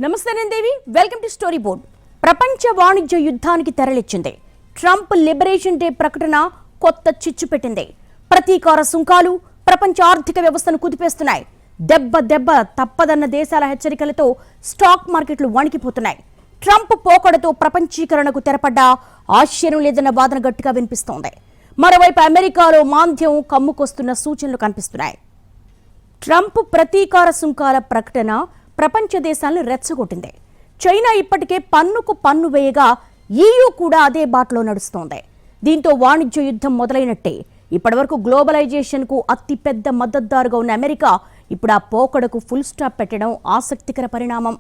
నమస్తే దేవి, welcome to story board. ప్రపంచ వాణిజ్య యుద్ధానికి తెరలిచ్చింది. ట్రంప్ లిబరేషన్ డే ప్రకటన కొత్త చిచ్చు పెట్టింది. ప్రతీకార సుంకాలు ప్రపంచ ఆర్థిక వ్యవస్థను కుదిపేస్తున్నాయి. దెబ్బ తప్పదన్న దేశాల హెచ్చరికలతో స్టాక్ మార్కెట్లు వణికిపోతున్నాయి. ట్రంప్ పోకడతో ప్రపంచీకరణకు తెరపడ్డ ఆశ్చర్యం లేదన్న వాదన గట్టిగా వినిపిస్తోంది. మరోవైపు అమెరికాలో మాంద్యం కమ్ముకొస్తున్న సూచనలు కనిపిస్తున్నాయి. ట్రంప్ ప్రతీకార సుంకాల ప్రకటన ప్రపంచ దేశాలను రెచ్చగొట్టింది. చైనా ఇప్పటికే పన్నుకు పన్ను వేయగా EU కూడా అదే బాటలో నడుస్తోంది. దీంతో వాణిజ్య యుద్ధం మొదలైనట్టే. ఇప్పటివరకు గ్లోబలైజేషన్కు అతిపెద్ద మద్దతుదారుగా ఉన్న అమెరికా ఇప్పుడు ఆ పోకడకు ఫుల్ స్టాప్ పెట్టడం ఆసక్తికర పరిణామం.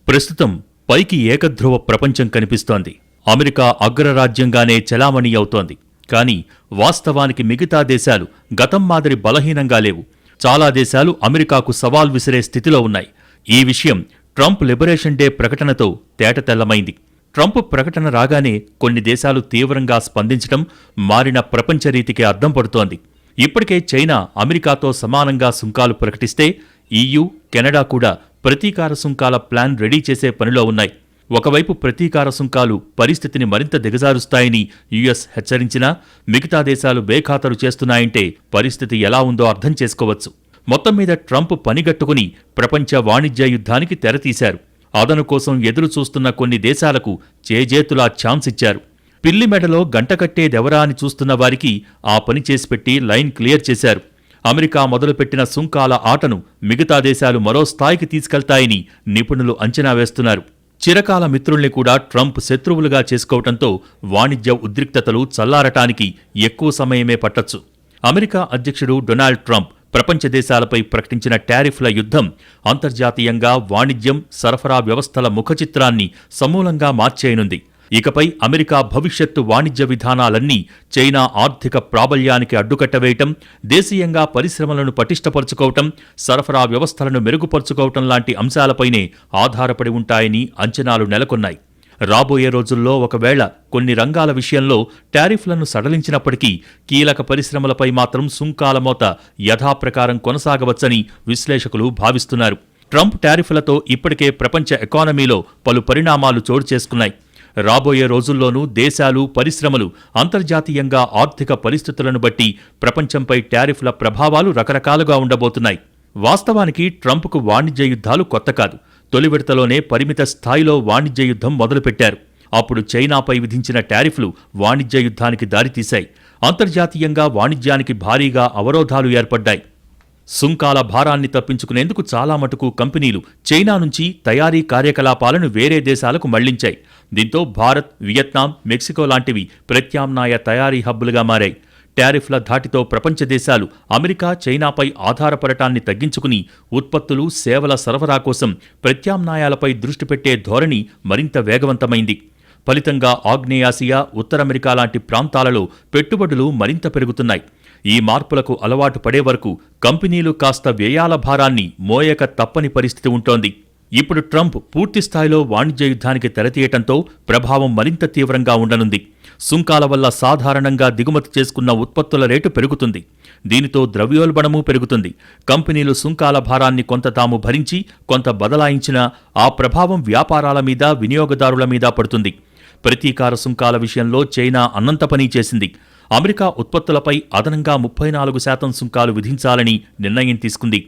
ప్రస్తుతం పైకి ఏకధ్రువ ప్రపంచం కనిపిస్తోంది. అమెరికా అగ్రరాజ్యంగానే చలామణి అవుతోంది. కానీ వాస్తవానికి మిగతా దేశాలు గతం మాదిరి బలహీనంగా లేవు. చాలా దేశాలు అమెరికాకు సవాల్ విసిరే స్థితిలో ఉన్నాయి. ఈ విషయం ట్రంప్ లిబరేషన్ డే ప్రకటనతో తేటతెల్లమైంది. ట్రంప్ ప్రకటన రాగానే కొన్ని దేశాలు తీవ్రంగా స్పందించడం మారిన ప్రపంచ రీతికి అద్దం పడుతోంది. ఇప్పటికే చైనా అమెరికాతో సమానంగా సుంకాలు ప్రకటిస్తే EU, కెనడా కూడా ప్రతీకార సుంకాల ప్లాన్ రెడీ చేసే పనిలో ఉన్నాయి. ఒకవైపు ప్రతీకార సుంకాలు పరిస్థితిని మరింత దిగజారుస్తాయని US హెచ్చరించినా మిగతా దేశాలు బేఖాతరు చేస్తున్నాయంటే పరిస్థితి ఎలా ఉందో అర్థం చేసుకోవచ్చు. మొత్తం మీద ట్రంప్ పనిగట్టుకుని ప్రపంచ వాణిజ్య యుద్ధానికి తెరతీశారు. అదను కోసం ఎదురు చూస్తున్న కొన్ని దేశాలకు చేజేతులా ఛాన్స్ ఇచ్చారు. పిల్లి మెడలో గంటకట్టేదెవరా అని చూస్తున్న వారికి ఆ పని చేసిపెట్టి లైన్ క్లియర్ చేశారు. అమెరికా మొదలుపెట్టిన సుంకాల ఆటను మిగతా దేశాలు మరో స్థాయికి తీసుకెళ్తాయని నిపుణులు అంచనా వేస్తున్నారు. చిరకాల మిత్రుల్ని కూడా ట్రంప్ శత్రువులుగా చేసుకోవడంతో వాణిజ్య ఉద్రిక్తతలు చల్లారటానికి ఎక్కువ సమయమే పట్టొచ్చు. అమెరికా అధ్యక్షుడు డొనాల్డ్ ట్రంప్ ప్రపంచ దేశాలపై ప్రకటించిన టారిఫ్ల యుద్ధం అంతర్జాతీయంగా వాణిజ్యం, సరఫరా వ్యవస్థల ముఖచిత్రాన్ని సమూలంగా మార్చేయనుంది. ఇకపై అమెరికా భవిష్యత్తు వాణిజ్య విధానాలన్నీ చైనా ఆర్థిక ప్రాబల్యానికి అడ్డుకట్టవేయటం, దేశీయంగా పరిశ్రమలను పటిష్టపరుచుకోవటం, సరఫరా వ్యవస్థలను మెరుగుపరుచుకోవటం లాంటి అంశాలపైనే ఆధారపడి ఉంటాయని అంచనాలు నెలకొన్నాయి. రాబోయే రోజుల్లో ఒకవేళ కొన్ని రంగాల విషయంలో టారిఫ్లను సడలించినప్పటికీ కీలక పరిశ్రమలపై మాత్రం సుంకాల మోత యథాప్రకారం కొనసాగవచ్చని విశ్లేషకులు భావిస్తున్నారు. ట్రంప్ టారిఫ్లతో ఇప్పటికే ప్రపంచ ఎకానమీలో పలు పరిణామాలు చోటు చేసుకున్నాయి. రాబోయే రోజుల్లోనూ దేశాలు, పరిశ్రమలు అంతర్జాతీయంగా ఆర్థిక పరిస్థితులను బట్టి ప్రపంచంపై టారిఫ్ల ప్రభావాలు రకరకాలుగా ఉండబోతున్నాయి. వాస్తవానికి ట్రంప్కు వాణిజ్య యుద్ధాలు కొత్త కాదు. తొలి విడతలోనే పరిమిత స్థాయిలో వాణిజ్య యుద్ధం మొదలుపెట్టారు. అప్పుడు చైనాపై విధించిన టారిఫ్లు వాణిజ్య యుద్ధానికి దారితీశాయి. అంతర్జాతీయంగా వాణిజ్యానికి భారీగా అవరోధాలు ఏర్పడ్డాయి. సుంకాల భారాన్ని తప్పించుకునేందుకు చాలా మటుకు కంపెనీలు చైనా నుంచి తయారీ కార్యకలాపాలను వేరే దేశాలకు మళ్లించాయి. దీంతో భారత్, వియత్నాం, మెక్సికో లాంటివి ప్రత్యామ్నాయ తయారీ హబ్బులుగా మారాయి. టారిఫ్ల ధాటితో ప్రపంచ దేశాలు అమెరికా, చైనాపై ఆధారపడటాన్ని తగ్గించుకుని ఉత్పత్తులు, సేవల సరఫరా కోసం ప్రత్యామ్నాయాలపై దృష్టి పెట్టే ధోరణి మరింత వేగవంతమైంది. ఫలితంగా ఆగ్నేయాసియా, ఉత్తర అమెరికా లాంటి ప్రాంతాలలో పెట్టుబడులు మరింత పెరుగుతున్నాయి. ఈ మార్పులకు అలవాటు పడే వరకు కంపెనీలు కాస్త వ్యయాల భారాన్ని మోయక తప్పని పరిస్థితి ఉంటోంది. ఇప్పుడు ట్రంప్ పూర్తిస్థాయిలో వాణిజ్య యుద్ధానికి తెరతీయటంతో ప్రభావం మరింత తీవ్రంగా ఉండనుంది. సుంకాల వల్ల సాధారణంగా దిగుమతి చేసుకున్న ఉత్పత్తుల రేటు పెరుగుతుంది. దీనితో ద్రవ్యోల్బణమూ పెరుగుతుంది. కంపెనీలు సుంకాల భారాన్ని కొంత తాము భరించి, కొంత బదలాయించినా ఆ ప్రభావం వ్యాపారాల మీద, వినియోగదారుల మీద పడుతుంది. ప్రతీకార సుంకాల విషయంలో చైనా అన్నంత పని చేసింది. అమెరికా ఉత్పత్తులపై అదనంగా 34% సుంకాలు విధించాలని నిర్ణయం తీసుకుంది.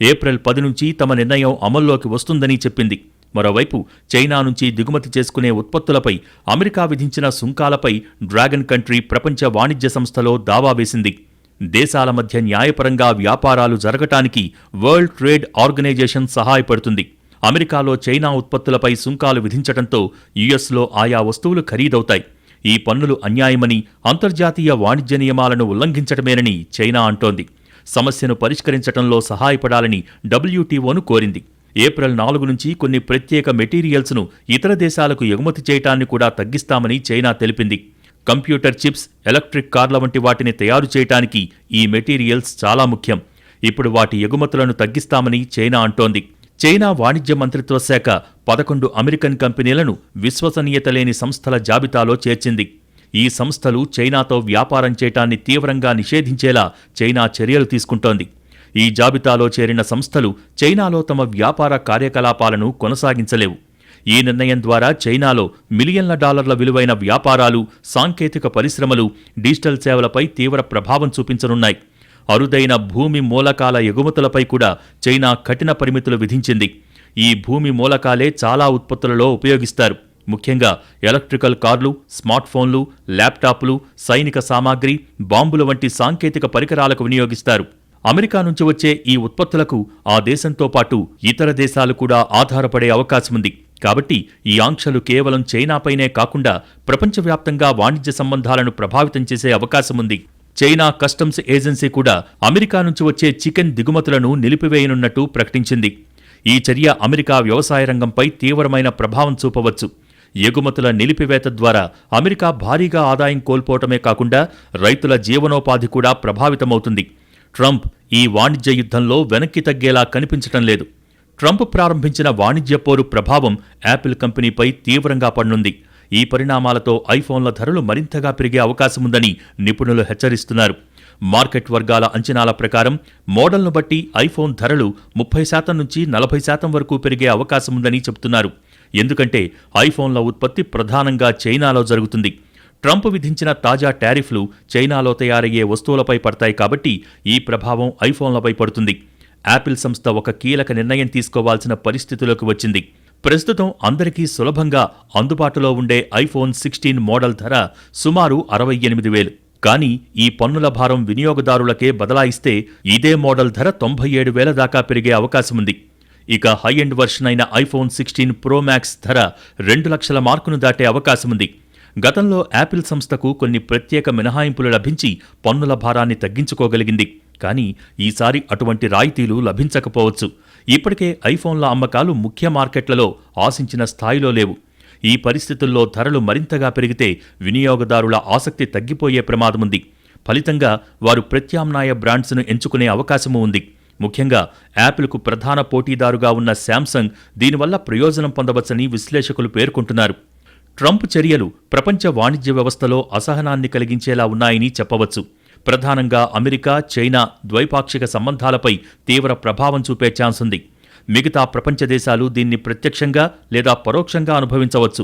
ఏప్రిల్ 10 నుంచి తమ నిర్ణయం అమల్లోకి వస్తుందని చెప్పింది. మరోవైపు చైనా నుంచి దిగుమతి చేసుకునే ఉత్పత్తులపై అమెరికా విధించిన సుంకాలపై డ్రాగన్ కంట్రీ ప్రపంచ వాణిజ్య సంస్థలో దావా వేసింది. దేశాల మధ్య న్యాయపరంగా వ్యాపారాలు జరగటానికి వరల్డ్ ట్రేడ్ ఆర్గనైజేషన్ సహాయపడుతుంది. అమెరికాలో చైనా ఉత్పత్తులపై సుంకాలు విధించడంతో యుఎస్లో ఆయా వస్తువులు ఖరీదవుతాయి. ఈ పన్నులు అన్యాయమని, అంతర్జాతీయ వాణిజ్య నియమాలను ఉల్లంఘించటమేనని చైనా అంటోంది. సమస్యను పరిష్కరించడంలో సహాయపడాలని WTOను కోరింది. ఏప్రిల్ 4 నుంచి కొన్ని ప్రత్యేక మెటీరియల్స్ను ఇతర దేశాలకు ఎగుమతి చేయటాన్ని కూడా తగ్గిస్తామని చైనా తెలిపింది. కంప్యూటర్ చిప్స్, ఎలక్ట్రిక్ కార్ల వంటి వాటిని తయారు చేయటానికి ఈ మెటీరియల్స్ చాలా ముఖ్యం. ఇప్పుడు వాటి ఎగుమతులను తగ్గిస్తామని చైనా అంటోంది. చైనా వాణిజ్య మంత్రిత్వ శాఖ 11 అమెరికన్ కంపెనీలను విశ్వసనీయత లేని సంస్థల జాబితాలో చేర్చింది. ఈ సంస్థలు చైనాతో వ్యాపారం చేయటాన్ని తీవ్రంగా నిషేధించేలా చైనా చర్యలు తీసుకుంటోంది. ఈ జాబితాలో చేరిన సంస్థలు చైనాలో తమ వ్యాపార కార్యకలాపాలను కొనసాగించలేవు. ఈ నిర్ణయం ద్వారా చైనాలో మిలియన్ల డాలర్ల విలువైన వ్యాపారాలు, సాంకేతిక పరిశ్రమలు, డిజిటల్ సేవలపై తీవ్ర ప్రభావం చూపించనున్నాయి. అరుదైన భూమి మూలకాల ఎగుమతులపై కూడా చైనా కఠిన పరిమితులు విధించింది. ఈ భూమి మూలకాలే చాలా ఉత్పత్తులలో ఉపయోగిస్తారు. ముఖ్యంగా ఎలక్ట్రికల్ కార్లు, స్మార్ట్ ఫోన్లు, ల్యాప్టాప్లు, సైనిక సామాగ్రి, బాంబుల వంటి సాంకేతిక పరికరాలకు వినియోగిస్తారు. అమెరికా నుంచి వచ్చే ఈ ఉత్పత్తులకు ఆ దేశంతో పాటు ఇతర దేశాలు కూడా ఆధారపడే అవకాశముంది. కాబట్టి ఈ ఆంక్షలు కేవలం చైనాపైనే కాకుండా ప్రపంచవ్యాప్తంగా వాణిజ్య సంబంధాలను ప్రభావితం చేసే అవకాశముంది. చైనా కస్టమ్స్ ఏజెన్సీ కూడా అమెరికా నుంచి వచ్చే చికెన్ దిగుమతులను నిలిపివేయనున్నట్టు ప్రకటించింది. ఈ చర్య అమెరికా వ్యవసాయ రంగంపై తీవ్రమైన ప్రభావం చూపవచ్చు. ఎగుమతుల నిలిపివేత ద్వారా అమెరికా భారీగా ఆదాయం కోల్పోవటమే కాకుండా రైతుల జీవనోపాధి కూడా ప్రభావితమవుతుంది. ట్రంప్ ఈ వాణిజ్య యుద్ధంలో వెనక్కి తగ్గేలా కనిపించటం లేదు. ట్రంప్ ప్రారంభించిన వాణిజ్య పోరు ప్రభావం యాపిల్ కంపెనీపై తీవ్రంగా పడనుంది. ఈ పరిణామాలతో ఐఫోన్ల ధరలు మరింతగా పెరిగే అవకాశముందని నిపుణులు హెచ్చరిస్తున్నారు. మార్కెట్ వర్గాల అంచనాల ప్రకారం మోడల్ను బట్టి ఐఫోన్ ధరలు 30% నుంచి 40% వరకు పెరిగే అవకాశముందని చెబుతున్నారు. ఎందుకంటే ఐఫోన్ల ఉత్పత్తి ప్రధానంగా చైనాలో జరుగుతుంది. ట్రంప్ విధించిన తాజా టారిఫ్లు చైనాలో తయారయ్యే వస్తువులపై పడతాయి కాబట్టి ఈ ప్రభావం ఐఫోన్లపై పడుతుంది. యాపిల్ సంస్థ ఒక కీలక నిర్ణయం తీసుకోవాల్సిన పరిస్థితిలోకి వచ్చింది. ప్రస్తుతం అందరికీ సులభంగా అందుబాటులో ఉండే ఐఫోన్ 16 మోడల్ ధర సుమారు 68,000. కానీ ఈ పన్నుల భారం వినియోగదారులకే బదలాయిస్తే ఇదే మోడల్ ధర 97,000 దాకా పెరిగే అవకాశముంది. ఇక హై ఎండ్ వర్షన్ అయిన ఐఫోన్ 16 ప్రో మ్యాక్స్ ధర 2 లక్షల మార్కును దాటే అవకాశముంది. గతంలో యాపిల్ సంస్థకు కొన్ని ప్రత్యేక మినహాయింపులు లభించి పన్నుల భారాన్ని తగ్గించుకోగలిగింది. కానీ ఈసారి అటువంటి రాయితీలు లభించకపోవచ్చు. ఇప్పటికే ఐఫోన్ల అమ్మకాలు ముఖ్య మార్కెట్లలో ఆశించిన స్థాయిలో లేవు. ఈ పరిస్థితుల్లో ధరలు మరింతగా పెరిగితే వినియోగదారుల ఆసక్తి తగ్గిపోయే ప్రమాదముంది. ఫలితంగా వారు ప్రత్యామ్నాయ బ్రాండ్స్ను ఎంచుకునే అవకాశమూ ఉంది. ముఖ్యంగా యాపిల్కు ప్రధాన పోటీదారుగా ఉన్న శాంసంగ్ దీనివల్ల ప్రయోజనం పొందవచ్చని విశ్లేషకులు పేర్కొంటున్నారు. ట్రంప్ చర్యలు ప్రపంచ వాణిజ్య వ్యవస్థలో అసహనాన్ని కలిగించేలా ఉన్నాయని చెప్పవచ్చు. ప్రధానంగా అమెరికా, చైనా ద్వైపాక్షిక సంబంధాలపై తీవ్ర ప్రభావం చూపే ఛాన్స్ ఉంది. మిగతా ప్రపంచ దేశాలు దీన్ని ప్రత్యక్షంగా లేదా పరోక్షంగా అనుభవించవచ్చు.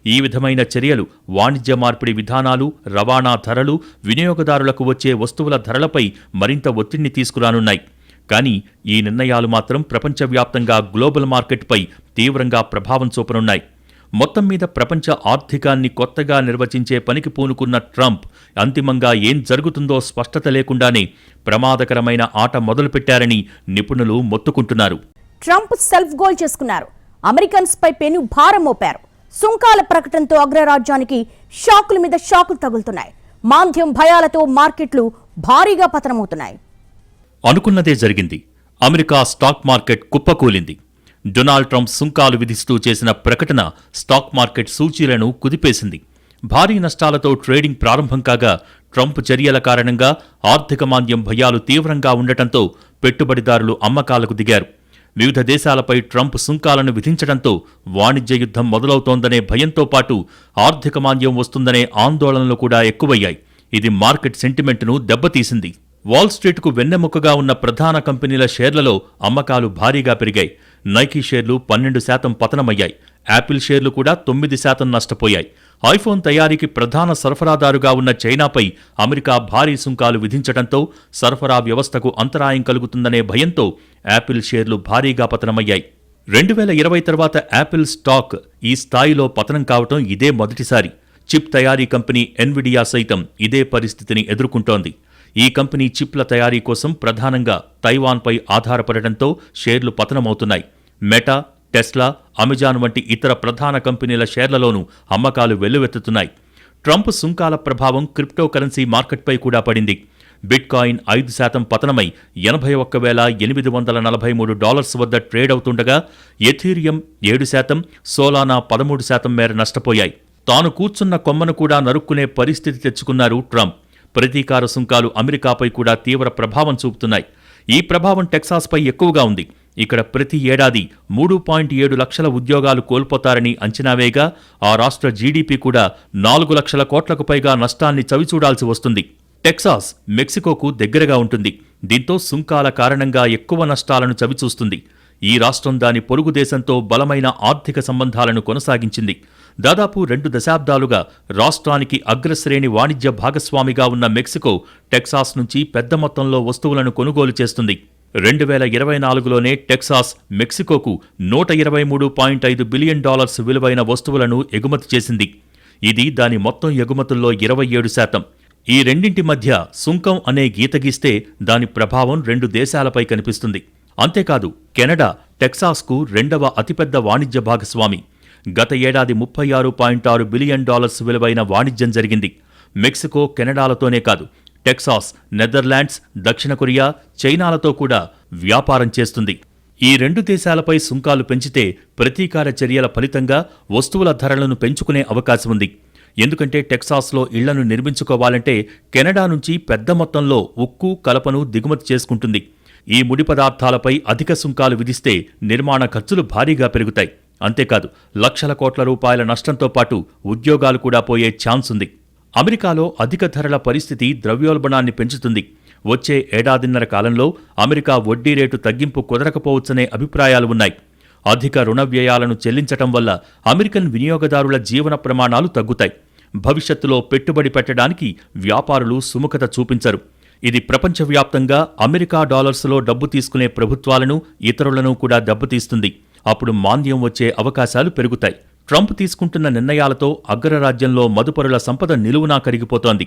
ఈ విధమైన చర్యలు వాణిజ్య మార్పిడి విధానాలు, రవాణా ధరలు, వినియోగదారులకు వచ్చే వస్తువుల ధరలపై మరింత ఒత్తిడిని తీసుకురానున్నాయి. కానీ ఈ నిర్ణయాలు మాత్రం ప్రపంచవ్యాప్తంగా గ్లోబల్ మార్కెట్పై తీవ్రంగా ప్రభావం చూపనున్నాయి. మొత్తం మీద ప్రపంచ ఆర్థికాన్ని కొత్తగా నిర్వచించే పనికి పూనుకున్న ట్రంప్ అంతిమంగా ఏం జరుగుతుందో స్పష్టత లేకుండానే ప్రమాదకరమైన ఆట మొదలుపెట్టారని నిపుణులు మొత్తుకుంటున్నారు. ట్రంప్ సెల్ఫ్ గోల్ చేసుకున్నారు. అమెరికన్స్ పై పెను భారం మోపారు. సుంకాల ప్రకటనతో అగ్రరాజ్యానికి షాకుల మీద షాకులు తగులుతున్నాయి. మాంద్యం భయాలతో మార్కెట్లు భారీగా పతనమవుతున్నాయి. అనుకున్నదే జరిగింది. అమెరికా స్టాక్ మార్కెట్ కుప్పకూలింది. డొనాల్డ్ ట్రంప్ సుంకాలు విధిస్తూ చేసిన ప్రకటన స్టాక్ మార్కెట్ సూచీలను కుదిపేసింది. భారీ నష్టాలతో ట్రేడింగ్ ప్రారంభం కాగా ట్రంప్ చర్యల కారణంగా ఆర్థిక మాంద్యం భయాలు తీవ్రంగా ఉండటంతో పెట్టుబడిదారులు అమ్మకాలకు దిగారు. వివిధ దేశాలపై ట్రంప్ సుంకాలను విధించడంతో వాణిజ్య యుద్ధం మొదలవుతోందనే భయంతో పాటు ఆర్థిక మాంద్యం వస్తుందనే ఆందోళనలు కూడా ఎక్కువయ్యాయి. ఇది మార్కెట్ సెంటిమెంట్ను దెబ్బతీసింది. వాల్ స్ట్రీట్కు వెన్నెముకగా ఉన్న ప్రధాన కంపెనీల షేర్లలో అమ్మకాలు భారీగా పెరిగాయి. నైకీ షేర్లు 12% పతనమయ్యాయి. యాపిల్ షేర్లు కూడా 9% నష్టపోయాయి. ఐఫోన్ తయారీకి ప్రధాన సరఫరాదారుగా ఉన్న చైనాపై అమెరికా భారీ సుంకాలు విధించడంతో సరఫరా వ్యవస్థకు అంతరాయం కలుగుతుందనే భయంతో యాపిల్ షేర్లు భారీగా పతనమయ్యాయి. 2020 తర్వాత యాపిల్ స్టాక్ ఈ స్థాయిలో పతనం కావటం ఇదే మొదటిసారి. చిప్ తయారీ కంపెనీ ఎన్విడియా సైతం ఇదే పరిస్థితిని ఎదుర్కొంటోంది. ఈ కంపెనీ చిప్ల తయారీ కోసం ప్రధానంగా తైవాన్పై ఆధారపడటంతో షేర్లు పతనమవుతున్నాయి. మెటా, టెస్లా, అమెజాన్ వంటి ఇతర ప్రధాన కంపెనీల షేర్లలోనూ అమ్మకాలు వెల్లువెత్తుతున్నాయి. ట్రంప్ సుంకాల ప్రభావం క్రిప్టో కరెన్సీ మార్కెట్పై కూడా పడింది. బిట్కాయిన్ 5% పతనమై $81,843 వద్ద ట్రేడ్ అవుతుండగా ఎథీరియం 7%, సోలానా 13% మేర నష్టపోయాయి. తాను కూర్చున్న కొమ్మను కూడా నరుక్కునే పరిస్థితి తెచ్చుకున్నారు ట్రంప్. ప్రతీకార సుంకాలు అమెరికాపై కూడా తీవ్ర ప్రభావం చూపుతున్నాయి. ఈ ప్రభావం టెక్సాస్పై ఎక్కువగా ఉంది. ఇక్కడ ప్రతి ఏడాది 3.7 లక్షల ఉద్యోగాలు కోల్పోతారని అంచనా వేయగా ఆ రాష్ట్ర జీడీపీ కూడా 4 లక్షల కోట్లకు పైగా నష్టాన్ని చవిచూడాల్సి వస్తుంది. టెక్సాస్ మెక్సికోకు దగ్గరగా ఉంటుంది. దీంతో సుంకాల కారణంగా ఎక్కువ నష్టాలను చవిచూస్తుంది. ఈ రాష్ట్రం దాని పొరుగు దేశంతో బలమైన ఆర్థిక సంబంధాలను కొనసాగించింది. దాదాపు 2 దశాబ్దాలుగా రాష్ట్రానికి అగ్రశ్రేణి వాణిజ్య భాగస్వామిగా ఉన్న మెక్సికో టెక్సాస్ నుంచి పెద్ద మొత్తంలో వస్తువులను కొనుగోలు చేస్తుంది. 2024లోనే టెక్సాస్ మెక్సికోకు $123.5 బిలియన్ విలువైన వస్తువులను ఎగుమతి చేసింది. ఇది దాని మొత్తం ఎగుమతుల్లో 27%. ఈ రెండింటి మధ్య సుంకం అనే గీత గీస్తే దాని ప్రభావం 2 దేశాలపై కనిపిస్తుంది. అంతేకాదు, కెనడా టెక్సాస్కు 2వ అతిపెద్ద వాణిజ్య భాగస్వామి. గత ఏడాది $36.6 బిలియన్ విలువైన వాణిజ్యం జరిగింది. మెక్సికో కెనడాలతోనే కాదు, టెక్సాస్ నెదర్లాండ్స్, దక్షిణ కొరియా, చైనాలతో కూడా వ్యాపారం చేస్తుంది. ఈ 2 దేశాలపై సుంకాలు పెంచితే ప్రతీకార చర్యల ఫలితంగా వస్తువుల ధరలను పెంచుకునే అవకాశం ఉంది. ఎందుకంటే టెక్సాస్లో ఇళ్లను నిర్మించుకోవాలంటే కెనడా నుంచి పెద్ద మొత్తంలో ఉక్కు, కలపను దిగుమతి చేసుకుంటుంది. ఈ ముడి పదార్థాలపై అధిక సుంకాలు విధిస్తే నిర్మాణ ఖర్చులు భారీగా పెరుగుతాయి. అంతేకాదు, లక్షల కోట్ల రూపాయల నష్టంతో పాటు ఉద్యోగాలు కూడా పోయే ఛాన్స్ ఉంది. అమెరికాలో అధిక ధరల పరిస్థితి ద్రవ్యోల్బణాన్ని పెంచుతుంది. వచ్చే ఏడాదిన్నర కాలంలో అమెరికా వడ్డీ రేటు తగ్గింపు కుదరకపోవచ్చనే అభిప్రాయాలు ఉన్నాయి. అధిక రుణ వ్యయాలను చెల్లించటం వల్ల అమెరికన్ వినియోగదారుల జీవన ప్రమాణాలు తగ్గుతాయి. భవిష్యత్తులో పెట్టుబడి పెట్టడానికి వ్యాపారులు సుముఖత చూపించరు. ఇది ప్రపంచవ్యాప్తంగా అమెరికా డాలర్స్లో డబ్బు తీసుకునే ప్రభుత్వాలను, ఇతరులను కూడా దెబ్బతీస్తుంది. అప్పుడు మాంద్యం వచ్చే అవకాశాలు పెరుగుతాయి. ట్రంప్ తీసుకుంటున్న నిర్ణయాలతో అగ్రరాజ్యంలో మదుపరుల సంపద నిలువునా కరిగిపోతోంది.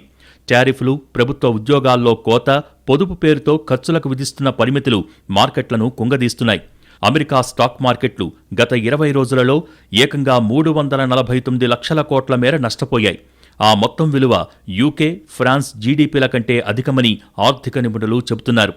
టారిఫ్లు, ప్రభుత్వ ఉద్యోగాల్లో కోత, పొదుపు పేరుతో ఖర్చులకు విధిస్తున్న పరిమితులు మార్కెట్లను కుంగదీస్తున్నాయి. అమెరికా స్టాక్ మార్కెట్లు గత 20 రోజులలో ఏకంగా 349 లక్షల కోట్ల మేర నష్టపోయాయి. ఆ మొత్తం విలువ యూకే, ఫ్రాన్స్ జీడీపీల కంటే అధికమని ఆర్థిక నిపుణులు చెబుతున్నారు.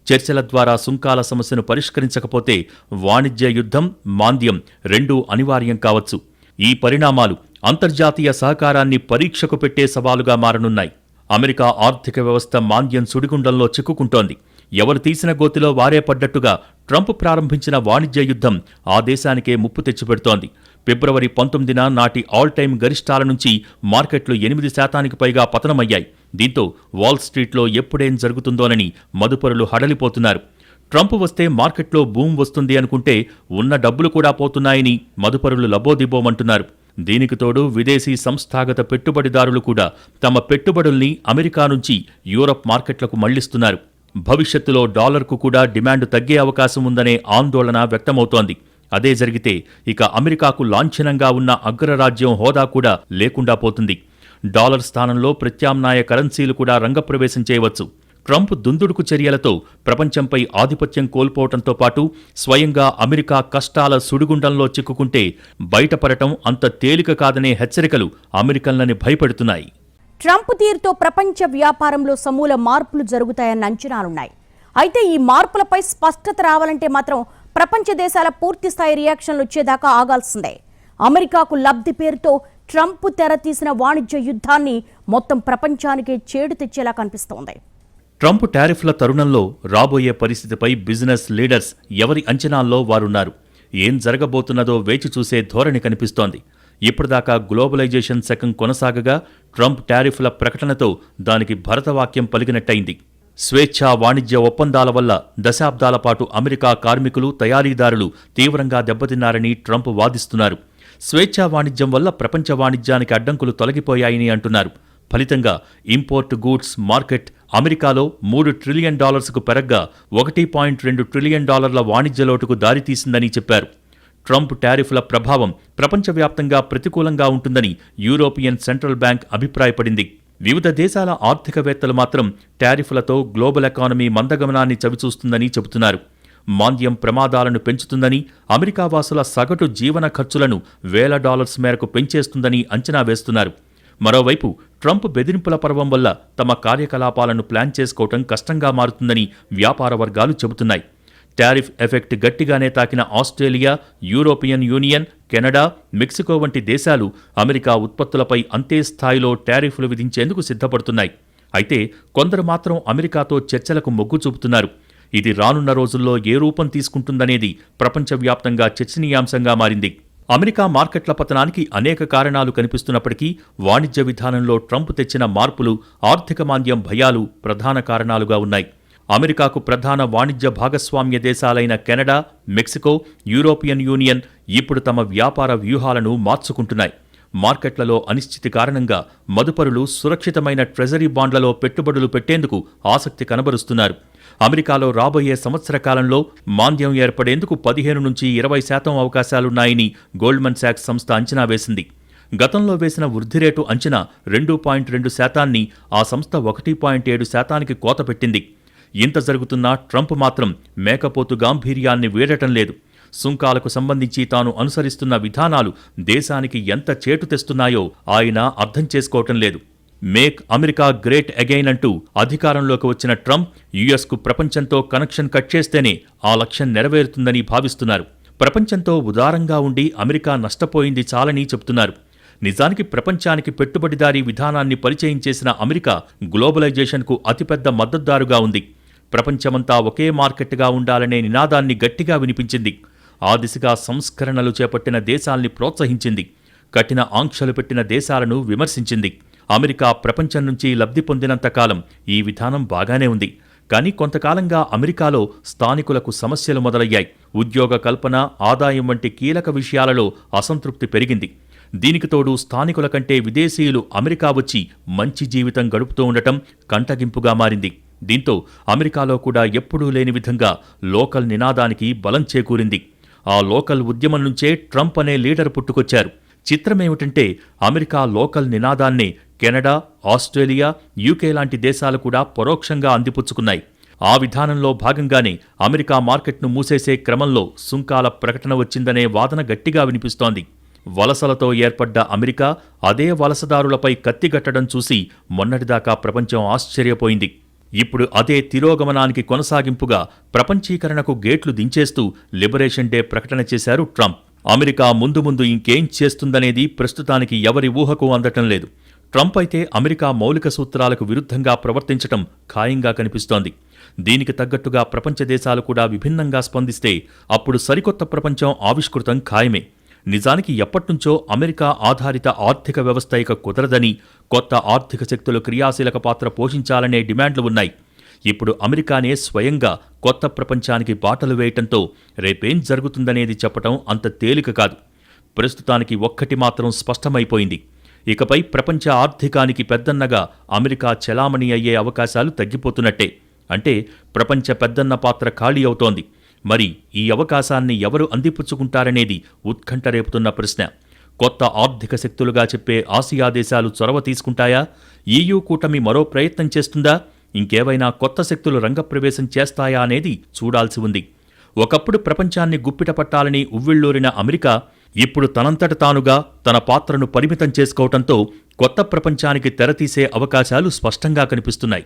చర్చల ద్వారా సుంకాల సమస్యను పరిష్కరించకపోతే వాణిజ్య యుద్ధం, మాంద్యం రెండూ అనివార్యం కావచ్చు. ఈ పరిణామాలు అంతర్జాతీయ సహకారాన్ని పరీక్షకు పెట్టే సవాలుగా మారనున్నాయి. అమెరికా ఆర్థిక వ్యవస్థ మాంద్యం సుడిగుండంలో చిక్కుకుంటోంది. ఎవరు తీసిన గోతిలో వారే పడ్డట్టుగా ట్రంప్ ప్రారంభించిన వాణిజ్య యుద్ధం ఆ దేశానికే ముప్పు తెచ్చిపెడుతోంది. ఫిబ్రవరి 19న నాటి ఆల్ టైమ్ గరిష్టాల నుంచి మార్కెట్లు 8% పైగా పతనమయ్యాయి. దీంతో వాల్ స్ట్రీట్లో ఎప్పుడేం జరుగుతుందోనని మదుపరులు హడలిపోతున్నారు. ట్రంప్ వస్తే మార్కెట్లో బూమ్ వస్తుంది అనుకుంటే ఉన్న డబ్బులు కూడా పోతున్నాయని మదుపరులు లబోదిబోమంటున్నారు. దీనికి తోడు విదేశీ సంస్థాగత పెట్టుబడిదారులు కూడా తమ పెట్టుబడుల్ని అమెరికా నుంచి యూరప్ మార్కెట్లకు మళ్లిస్తున్నారు. భవిష్యత్తులో డాలర్కు కూడా డిమాండ్ తగ్గే అవకాశం ఉందనే ఆందోళన వ్యక్తమవుతోంది. అదే జరిగితే ఇక అమెరికాకు లాంఛనంగా ఉన్న అగ్రరాజ్యం హోదా కూడా లేకుండా పోతుంది. డాలర్ స్థానంలో ప్రత్యామ్నాయ కరెన్సీలు కూడా రంగప్రవేశం చేయవచ్చు. ట్రంప్ దుందుడుకు చర్యలతో ప్రపంచంపై ఆధిపత్యం కోల్పోవటంతో పాటు స్వయంగా అమెరికా కష్టాల సుడిగుండంలో చిక్కుకుంటే బయటపడటం అంత తేలిక కాదనే హెచ్చరికలు అమెరికన్లని భయపెడుతున్నాయి. ట్రంప్ తీరుతో ప్రపంచ వ్యాపారంలో సమూల మార్పులు జరుగుతాయన్న అంచనాలున్నాయి. అయితే ఈ మార్పులపై స్పష్టత రావాలంటే మాత్రం ప్రపంచ దేశాల పూర్తిస్థాయి రియాక్షన్లు వచ్చేదాకా ఆగాల్సిందే. అమెరికాకు లబ్ధి పేరుతో ట్రంప్ తెరతీసిన వాణిజ్య యుద్ధాన్ని మొత్తం ప్రపంచానికే చేడు తెచ్చేలా కనిపిస్తోంది. ట్రంప్ టారిఫ్ల తరుణంలో రాబోయే పరిస్థితిపై బిజినెస్ లీడర్స్ ఎవరి అంచనాల్లో వారున్నారు. ఏం జరగబోతున్నదో వేచి చూసే ధోరణి కనిపిస్తోంది. ఇప్పటిదాకా గ్లోబలైజేషన్ శకం కొనసాగగా ట్రంప్ టారిఫ్ల ప్రకటనతో దానికి భరతవాక్యం పలికినట్టయింది. స్వేచ్ఛా వాణిజ్య ఒప్పందాల వల్ల దశాబ్దాల పాటు అమెరికా కార్మికులు, తయారీదారులు తీవ్రంగా దెబ్బతిన్నారని ట్రంప్ వాదిస్తున్నారు. స్వేచ్ఛా వాణిజ్యం వల్ల ప్రపంచ వాణిజ్యానికి అడ్డంకులు తొలగిపోయాయని అంటున్నారు. ఫలితంగా ఇంపోర్ట్ గూడ్స్ మార్కెట్ అమెరికాలో $3 ట్రిలియన్ పెరగ్గా $1.2 ట్రిలియన్ వాణిజ్య లోటుకు దారితీసిందని చెప్పారు. ట్రంప్ టారిఫ్ల ప్రభావం ప్రపంచవ్యాప్తంగా ప్రతికూలంగా ఉంటుందని యూరోపియన్ సెంట్రల్ బ్యాంక్ అభిప్రాయపడింది. వివిధ దేశాల ఆర్థికవేత్తలు మాత్రం టారిఫ్లతో గ్లోబల్ ఎకానమీ మందగమనాన్ని చవిచూస్తుందని చెబుతున్నారు. మాంద్యం ప్రమాదాలను పెంచుతుందని, అమెరికా వాసుల సగటు జీవన ఖర్చులను $1,000 మేరకు పెంచేస్తుందని అంచనా వేస్తున్నారు. మరోవైపు ట్రంప్ బెదిరింపుల పర్వం వల్ల తమ కార్యకలాపాలను ప్లాన్ చేసుకోవటం కష్టంగా మారుతుందని వ్యాపార వర్గాలు చెబుతున్నాయి. టారిఫ్ ఎఫెక్ట్ గట్టిగానే తాకిన Australia, European union, Canada, Mexico వంటి దేశాలు అమెరికా ఉత్పత్తులపై అంతే స్థాయిలో టారిఫ్లు విధించేందుకు సిద్ధపడుతున్నాయి. అయితే కొందరు మాత్రం అమెరికాతో చర్చలకు మొగ్గు చూపుతున్నారు. ఇది రానున్న రోజుల్లో ఏ రూపం తీసుకుంటుందనేది ప్రపంచవ్యాప్తంగా చర్చనీయాంశంగా మారింది. అమెరికా మార్కెట్ల పతనానికి అనేక కారణాలు కనిపిస్తున్నప్పటికీ వాణిజ్య విధానంలో ట్రంప్ తెచ్చిన మార్పులు, ఆర్థిక మాంద్యం భయాలు ప్రధాన కారణాలుగా ఉన్నాయి. అమెరికాకు ప్రధాన వాణిజ్య భాగస్వామ్య దేశాలైన కెనడా, మెక్సికో, యూరోపియన్ యూనియన్ ఇప్పుడు తమ వ్యాపార వ్యూహాలను మార్చుకుంటున్నాయి. మార్కెట్లలో అనిశ్చితి కారణంగా మదుపరులు సురక్షితమైన ట్రెజరీ బాండ్లలో పెట్టుబడులు పెట్టేందుకు ఆసక్తి కనబరుస్తున్నారు. అమెరికాలో రాబోయే సంవత్సర కాలంలో మాంద్యం ఏర్పడేందుకు 15 నుంచి 20% అవకాశాలున్నాయని గోల్డ్మన్ సాక్స్ సంస్థ అంచనా వేసింది. గతంలో వేసిన వృద్ధి రేటు అంచనా 2.2%ని ఆ సంస్థ 1.7%కి కోత పెట్టింది. ఇంత జరుగుతున్నా ట్రంప్ మాత్రం మేకపోతు గాంభీర్యాన్ని వీడటం లేదు. సుంకాలకు సంబంధించి తాను అనుసరిస్తున్న విధానాలు దేశానికి ఎంత చేటు తెస్తున్నాయో ఆయన అర్థం చేసుకోవటం లేదు. మేక్ అమెరికా గ్రేట్ అగైన్ అంటూ అధికారంలోకి వచ్చిన ట్రంప్ యుఎస్కు ప్రపంచంతో కనెక్షన్ కట్ చేస్తేనే ఆ లక్ష్యం నెరవేరుతుందని భావిస్తున్నారు. ప్రపంచంతో ఉదారంగా ఉండి అమెరికా నష్టపోయింది చాలని చెబుతున్నారు. నిజానికి ప్రపంచానికి పెట్టుబడిదారీ విధానాన్ని పరిచయం చేసిన అమెరికా గ్లోబలైజేషన్కు అతిపెద్ద మద్దతుదారుగా ఉంది. ప్రపంచమంతా ఒకే మార్కెట్గా ఉండాలనే నినాదాన్ని గట్టిగా వినిపించింది. ఆ దిశగా సంస్కరణలు చేపట్టిన దేశాల్ని ప్రోత్సహించింది. కఠిన ఆంక్షలు పెట్టిన దేశాలను విమర్శించింది. అమెరికా ప్రపంచం నుంచి లబ్ధి పొందినంతకాలం ఈ విధానం బాగానే ఉంది. కానీ కొంతకాలంగా అమెరికాలో స్థానికులకు సమస్యలు మొదలయ్యాయి. ఉద్యోగ కల్పన, ఆదాయం వంటి కీలక విషయాలలో అసంతృప్తి పెరిగింది. దీనికి తోడు స్థానికుల కంటే విదేశీయులు అమెరికా వచ్చి మంచి జీవితం గడుపుతూ ఉండటం కంటగింపుగా మారింది. దీంతో అమెరికాలో కూడా ఎప్పుడూ లేని విధంగా లోకల్ నినాదానికి బలం చేకూరింది. ఆ లోకల్ ఉద్యమం నుంచే ట్రంప్ అనే లీడర్ పుట్టుకొచ్చారు. చిత్రమేమిటంటే అమెరికా లోకల్ నినాదాన్నే కెనడా, ఆస్ట్రేలియా, యూకే లాంటి దేశాలు కూడా పరోక్షంగా అందిపుచ్చుకున్నాయి. ఆ విధానంలో భాగంగానే అమెరికా మార్కెట్ను మూసేసే క్రమంలో సుంకాల ప్రకటన వచ్చిందనే వాదన గట్టిగా వినిపిస్తోంది. వలసలతో ఏర్పడ్డ అమెరికా అదే వలసదారులపై కత్తిగట్టడం చూసి మొన్నటిదాకా ప్రపంచం ఆశ్చర్యపోయింది. ఇప్పుడు అదే తిరోగమనానికి కొనసాగింపుగా ప్రపంచీకరణకు గేట్లు దించేస్తూ లిబరేషన్ డే ప్రకటన చేశారు ట్రంప్. అమెరికా ముందు ముందు ఇంకేం చేస్తుందనేది ప్రస్తుతానికి ఎవరి ఊహకు అందటం లేదు. ట్రంప్ అయితే అమెరికా మౌలిక సూత్రాలకు విరుద్ధంగా ప్రవర్తించటం ఖాయంగా కనిపిస్తోంది. దీనికి తగ్గట్టుగా ప్రపంచ దేశాలు కూడా విభిన్నంగా స్పందిస్తే అప్పుడు సరికొత్త ప్రపంచం ఆవిష్కృతం ఖాయమే. నిజానికి ఎప్పట్నుంచో అమెరికా ఆధారిత ఆర్థిక వ్యవస్థ ఇక కుదరదని, కొత్త ఆర్థిక శక్తులు క్రియాశీలక పాత్ర పోషించాలనే డిమాండ్లు ఉన్నాయి. ఇప్పుడు అమెరికానే స్వయంగా కొత్త ప్రపంచానికి బాటలు వేయటంతో రేపేం జరుగుతుందనేది చెప్పటం అంత తేలిక కాదు. ప్రస్తుతానికి ఒక్కటి మాత్రం స్పష్టమైపోయింది. ఇకపై ప్రపంచ ఆర్థికానికి పెద్దన్నగా అమెరికా చెలామణి అయ్యే అవకాశాలు తగ్గిపోతున్నట్టే. అంటే ప్రపంచ పెద్దన్న పాత్ర ఖాళీ అవుతోంది. మరి ఈ అవకాశాన్ని ఎవరు అందిపుచ్చుకుంటారనేది ఉత్కంఠ రేపుతున్న ప్రశ్న. కొత్త ఆర్థిక శక్తులుగా చెప్పే ఆసియా దేశాలు చొరవ తీసుకుంటాయా? ఈయూ కూటమి మరో ప్రయత్నం చేస్తుందా? ఇంకేవైనా కొత్త శక్తులు రంగప్రవేశం చేస్తాయా అనేది చూడాల్సి ఉంది. ఒకప్పుడు ప్రపంచాన్ని గుప్పిట పట్టాలని ఉవ్విళ్లూరిన అమెరికా ఇప్పుడు తనంతట తానుగా తన పాత్రను పరిమితం చేసుకోవటంతో కొత్త ప్రపంచానికి తెరతీసే అవకాశాలు స్పష్టంగా కనిపిస్తున్నాయి.